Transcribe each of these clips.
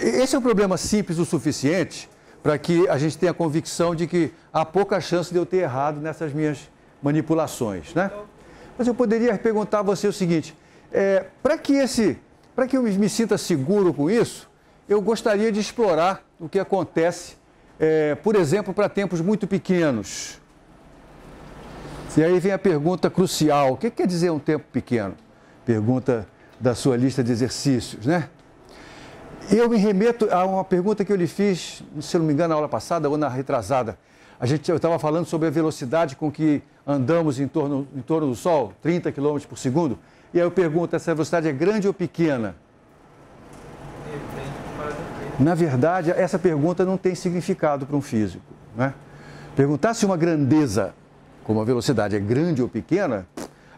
esse é um problema simples o suficiente para que a gente tenha a convicção de que há pouca chance de eu ter errado nessas minhas manipulações, né? Mas eu poderia perguntar a você o seguinte, para que eu me sinta seguro com isso, eu gostaria de explorar o que acontece, por exemplo, para tempos muito pequenos. E aí vem a pergunta crucial, o que quer dizer um tempo pequeno? Pergunta da sua lista de exercícios, né? Eu me remeto a uma pergunta que eu lhe fiz, se não me engano, na aula passada ou na retrasada. Eu estava falando sobre a velocidade com que andamos em torno do Sol, 30 km por segundo. E aí eu pergunto, essa velocidade é grande ou pequena? Na verdade, essa pergunta não tem significado para um físico, né? Perguntar se uma grandeza, como a velocidade, é grande ou pequena,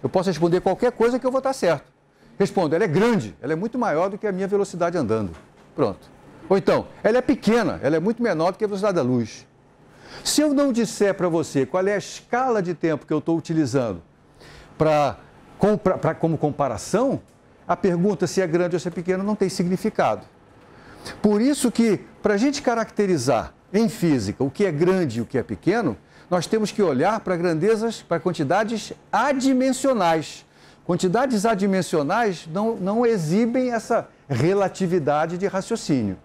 eu posso responder qualquer coisa que eu vou estar certo. Respondo, ela é grande, ela é muito maior do que a minha velocidade andando. Pronto. Ou então, ela é pequena, ela é muito menor do que a velocidade da luz. Se eu não disser para você qual é a escala de tempo que eu estou utilizando como comparação, a pergunta se é grande ou se é pequena não tem significado. Por isso que, para a gente caracterizar em física o que é grande e o que é pequeno, nós temos que olhar para grandezas, para quantidades adimensionais. Quantidades adimensionais não exibem essa relatividade de raciocínio.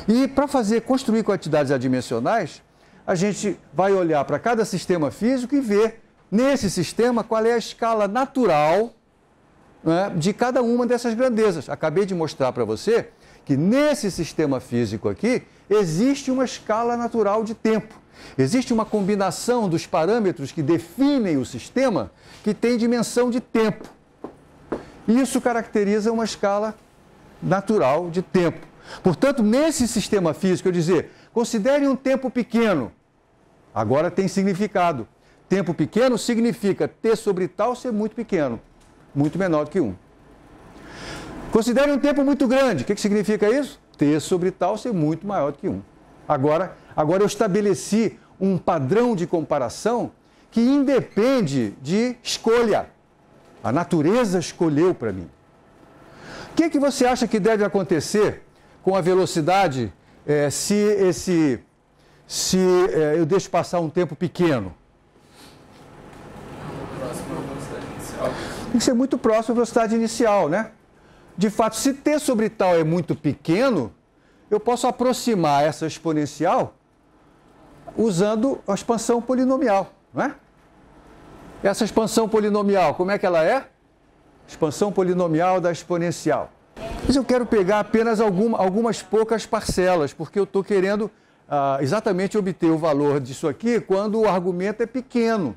E para construir quantidades adimensionais, a gente vai olhar para cada sistema físico e ver, nesse sistema, qual é a escala natural, né, de cada uma dessas grandezas. Acabei de mostrar para você que nesse sistema físico aqui, existe uma escala natural de tempo. Existe uma combinação dos parâmetros que definem o sistema que tem dimensão de tempo. Isso caracteriza uma escala natural de tempo. Portanto, nesse sistema físico, eu dizer, considere um tempo pequeno. Agora tem significado. Tempo pequeno significa T sobre tal ser muito pequeno, muito menor do que 1. Considere um tempo muito grande. O que significa isso? T sobre tal ser muito maior do que 1. Agora eu estabeleci um padrão de comparação que independe de escolha. A natureza escolheu para mim. O que você acha que deve acontecer com a velocidade se eu deixo passar um tempo pequeno? Tem que ser muito próximo à velocidade inicial, né? De fato, se T sobre tal é muito pequeno, eu posso aproximar essa exponencial usando a expansão polinomial, não é? Essa expansão polinomial, como é que ela é? Expansão polinomial da exponencial. Mas eu quero pegar apenas algumas poucas parcelas, porque eu estou querendo exatamente obter o valor disso aqui quando o argumento é pequeno.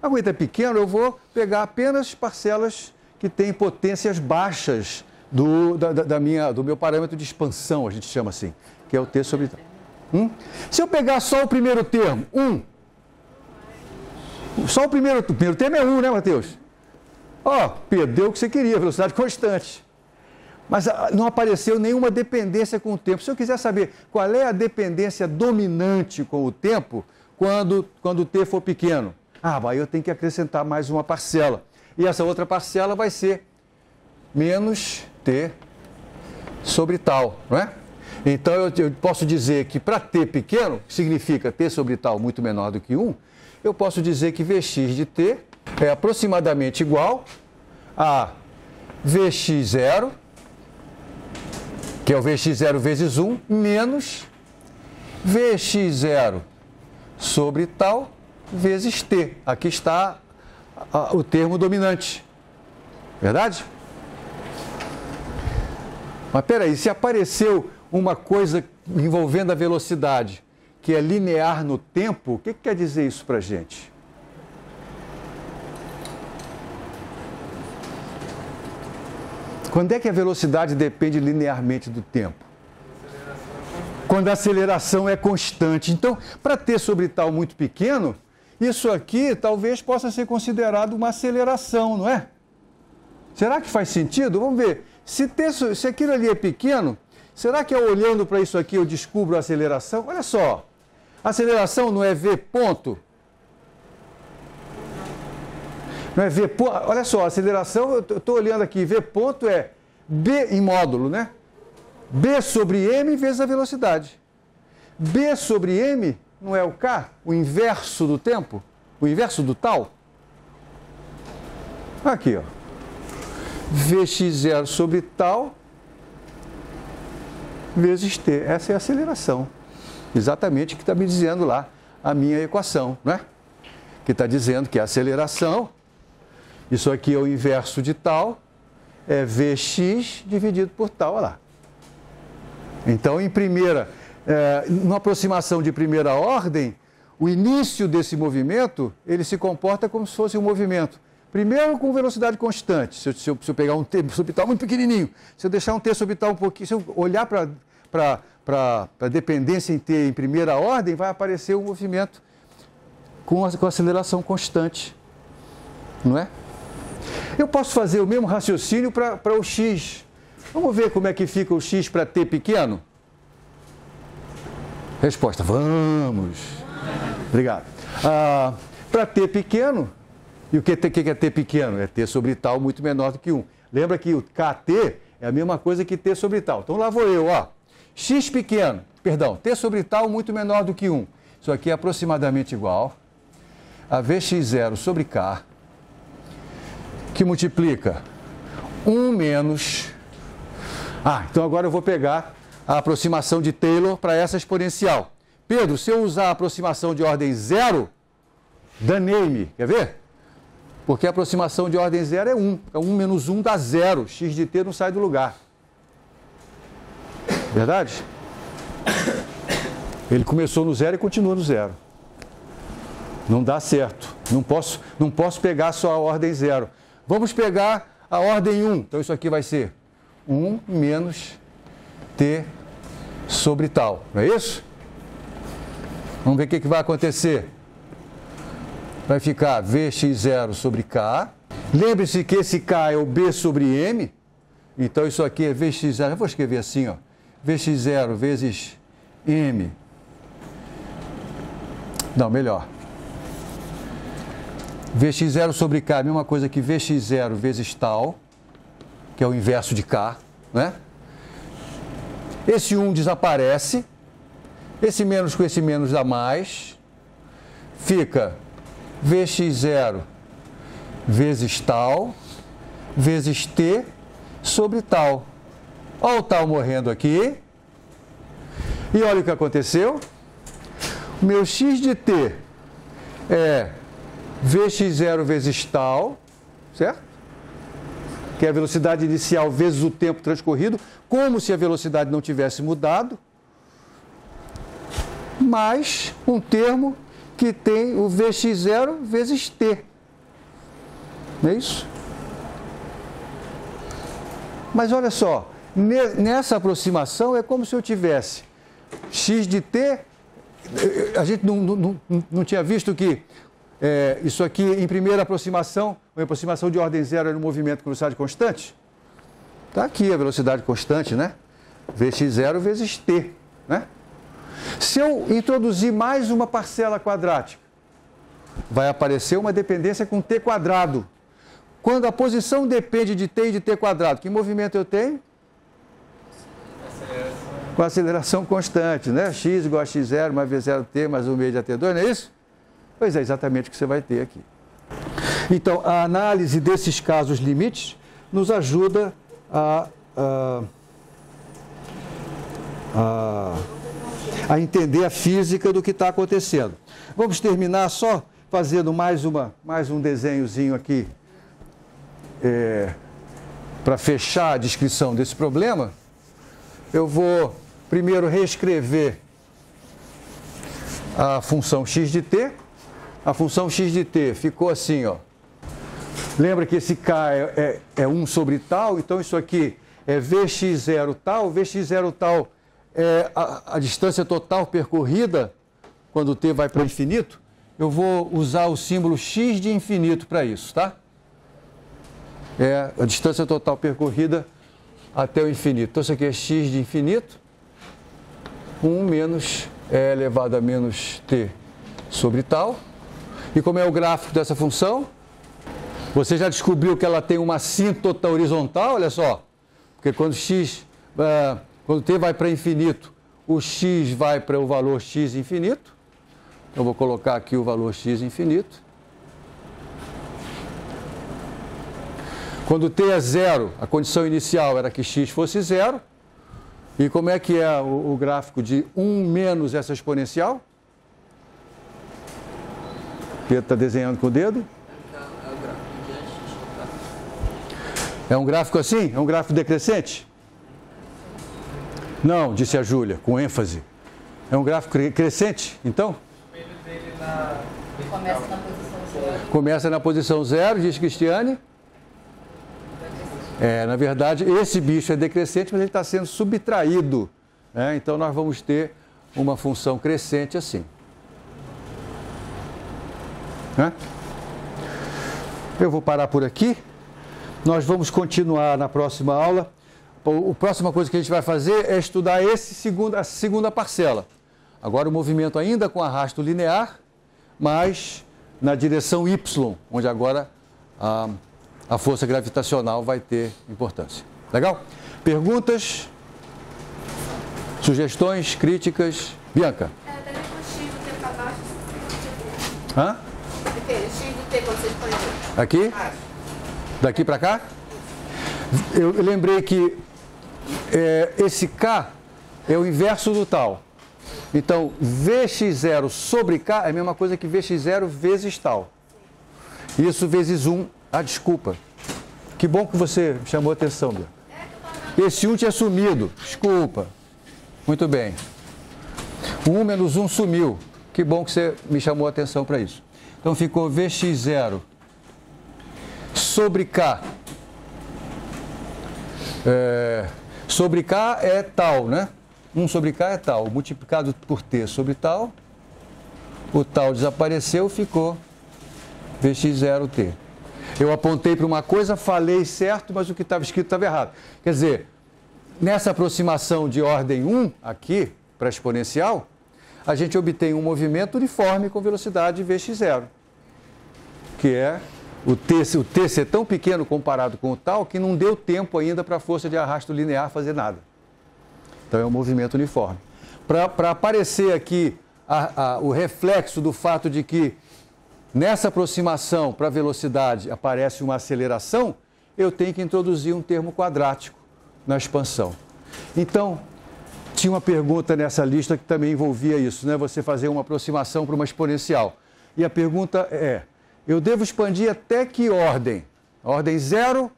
O argumento é pequeno, eu vou pegar apenas parcelas que têm potências baixas do meu parâmetro de expansão, a gente chama assim, que é o T sobre tal. Se eu pegar só o primeiro termo, 1, só o primeiro termo é 1, né, Matheus? Perdeu o que você queria, velocidade constante. Mas não apareceu nenhuma dependência com o tempo. Se eu quiser saber qual é a dependência dominante com o tempo, quando o T for pequeno, aí eu tenho que acrescentar mais uma parcela. E essa outra parcela vai ser menos T sobre tal, não é? Então eu posso dizer que para T pequeno, que significa T sobre tal muito menor do que 1, eu posso dizer que Vx de T é aproximadamente igual a Vx0, que é o Vx0 vezes 1, menos Vx0 sobre tal vezes T. Aqui está o termo dominante. Verdade? Mas peraí, se apareceu uma coisa envolvendo a velocidade que é linear no tempo, o que quer dizer isso para a gente? Quando é que a velocidade depende linearmente do tempo? Quando a aceleração é constante. Então, para T sobre tal muito pequeno, isso aqui talvez possa ser considerado uma aceleração, não é? Será que faz sentido? Vamos ver. Se aquilo ali é pequeno, será que olhando para isso aqui eu descubro a aceleração? Olha só, a aceleração não é V ponto? Não é V ponto? Olha só, a aceleração, eu estou olhando aqui, V ponto é B em módulo, né? B sobre m vezes a velocidade. B sobre m não é o k, o inverso do tempo, o inverso do tal? Aqui, ó. Vx0 sobre tal vezes t. Essa é a aceleração. Exatamente o que está me dizendo lá a minha equação, né? Que está dizendo que a aceleração, isso aqui é o inverso de tal, é Vx dividido por tal, olha lá. Então, numa aproximação de primeira ordem, o início desse movimento, ele se comporta como se fosse um movimento. Primeiro com velocidade constante, se eu pegar um t subital muito pequenininho, se eu deixar um t subital um pouquinho, se eu olhar para a dependência em t em primeira ordem, vai aparecer um movimento com aceleração constante, não é? Eu posso fazer o mesmo raciocínio para o x. Vamos ver como é que fica o x para t pequeno? Resposta, vamos. Obrigado. Para t pequeno, e o que é t pequeno? É t sobre tal muito menor do que 1. Lembra que o kt é a mesma coisa que t sobre tal. Então lá vou eu, ó. X pequeno, perdão, t sobre tal muito menor do que 1. Isso aqui é aproximadamente igual a Vx0 sobre k, que multiplica 1 menos... então agora eu vou pegar a aproximação de Taylor para essa exponencial. Pedro, se eu usar a aproximação de ordem 0, danei-me, quer ver? Porque a aproximação de ordem 0 é 1. Então 1 menos 1 dá 0. X de t não sai do lugar. Verdade? Ele começou no 0 e continua no 0. Não dá certo. Não posso pegar só a ordem 0. Vamos pegar a ordem 1. Então isso aqui vai ser 1 menos t sobre tal. Não é isso? Vamos ver o que vai acontecer. Vai ficar Vx0 sobre k. Lembre-se que esse k é o b sobre m. Então isso aqui é Vx0. Eu vou escrever assim, ó. Vx0 vezes m. Não, melhor. Vx0 sobre k é a mesma coisa que Vx0 vezes tal, que é o inverso de k, né? Esse 1 desaparece. Esse menos com esse menos dá mais. Fica Vx0 vezes tal, vezes t sobre tal. Olha o tal morrendo aqui. E olha o que aconteceu. O meu x de t é Vx0 vezes tal, certo? Que é a velocidade inicial vezes o tempo transcorrido, como se a velocidade não tivesse mudado, mais um termo que tem o Vx0 vezes t. Não é isso? Mas olha só, nessa aproximação é como se eu tivesse x de t, a gente não tinha visto que isso aqui em primeira aproximação, uma aproximação de ordem 0 era um movimento com velocidade constante. Está aqui a velocidade constante, né? Vx0 vezes t, né? Se eu introduzir mais uma parcela quadrática, vai aparecer uma dependência com t quadrado. Quando a posição depende de t e de t quadrado, que movimento eu tenho? Com aceleração constante, né? X igual a x0 mais v0t mais 1 meio de at2, não é isso? Pois é, exatamente o que você vai ter aqui. Então, a análise desses casos limites nos ajuda a entender a física do que está acontecendo. Vamos terminar só fazendo mais um desenhozinho aqui para fechar a descrição desse problema. Eu vou primeiro reescrever a função x de t. A função x de t ficou assim, ó. Lembra que esse k é 1 sobre tal, então isso aqui é Vx0 tal. Vx0 tal é a distância total percorrida quando t vai para o infinito. Eu vou usar o símbolo x de infinito para isso, tá? É a distância total percorrida até o infinito. Então isso aqui é x de infinito, 1 menos e elevado a menos t sobre tal. E como é o gráfico dessa função? Você já descobriu que ela tem uma assíntota horizontal, olha só. Porque quando Quando t vai para infinito, o x vai para o valor x infinito. Então, eu vou colocar aqui o valor x infinito. Quando t é zero, a condição inicial era que x fosse zero. E como é que é o gráfico de 1 menos essa exponencial? Pedro está desenhando com o dedo. É um gráfico assim? É um gráfico decrescente? Não, disse a Júlia, com ênfase. É um gráfico crescente, então? Começa na posição zero. Começa na posição zero, diz Cristiane. Na verdade, esse bicho é decrescente, mas ele está sendo subtraído. Né? Então, nós vamos ter uma função crescente assim. Né? Eu vou parar por aqui. Nós vamos continuar na próxima aula. A próxima coisa que a gente vai fazer é estudar a segunda parcela. Agora o movimento ainda com arrasto linear, mas na direção Y, onde agora a força gravitacional vai ter importância. Legal? Perguntas? Sugestões? Críticas? Bianca? Deve com o x do t para baixo. Hã? X do t quando vocês põem Aqui? Daqui para cá? Eu lembrei que esse K é o inverso do tal. Então, Vx0 sobre K é a mesma coisa que Vx0 vezes tal. Isso vezes 1. Ah, desculpa. Que bom que você chamou a atenção, Bia. Esse 1 tinha sumido. Desculpa. Muito bem. O 1 menos 1 sumiu. Que bom que você me chamou a atenção para isso. Então, ficou Vx0 sobre K. Sobre K é tal, né? 1 sobre K é tal. Multiplicado por T sobre tal. O tal desapareceu, ficou Vx0T. Eu apontei para uma coisa, falei certo, mas o que estava escrito estava errado. Quer dizer, nessa aproximação de ordem 1, aqui, para a exponencial, a gente obtém um movimento uniforme com velocidade Vx0. Que é o t ser tão pequeno comparado com o tal que não deu tempo ainda para a força de arrasto linear fazer nada. Então é um movimento uniforme. Para aparecer aqui o reflexo do fato de que nessa aproximação para a velocidade aparece uma aceleração, eu tenho que introduzir um termo quadrático na expansão. Então, tinha uma pergunta nessa lista que também envolvia isso, né? Você fazer uma aproximação para uma exponencial. E a pergunta é: eu devo expandir até que ordem? Ordem 0,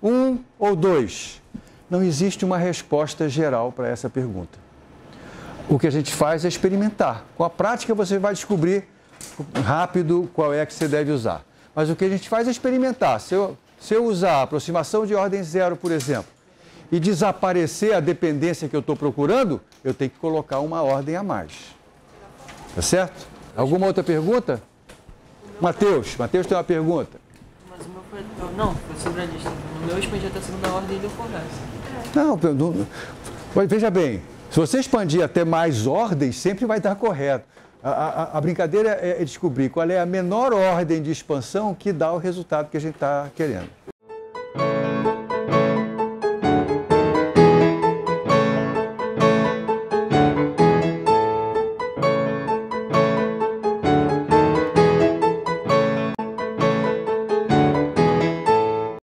1 ou 2? Não existe uma resposta geral para essa pergunta. O que a gente faz é experimentar. Com a prática você vai descobrir rápido qual é que você deve usar. Mas o que a gente faz é experimentar. Se eu usar a aproximação de ordem 0, por exemplo, e desaparecer a dependência que eu estou procurando, eu tenho que colocar uma ordem a mais. Tá certo? Alguma outra pergunta? Matheus tem uma pergunta. Mas o meu foi... Não, foi sobre a lista. O meu expandia até a segunda ordem e deu correto. Não, veja bem, se você expandir até mais ordens, sempre vai dar correto. A brincadeira é descobrir qual é a menor ordem de expansão que dá o resultado que a gente está querendo.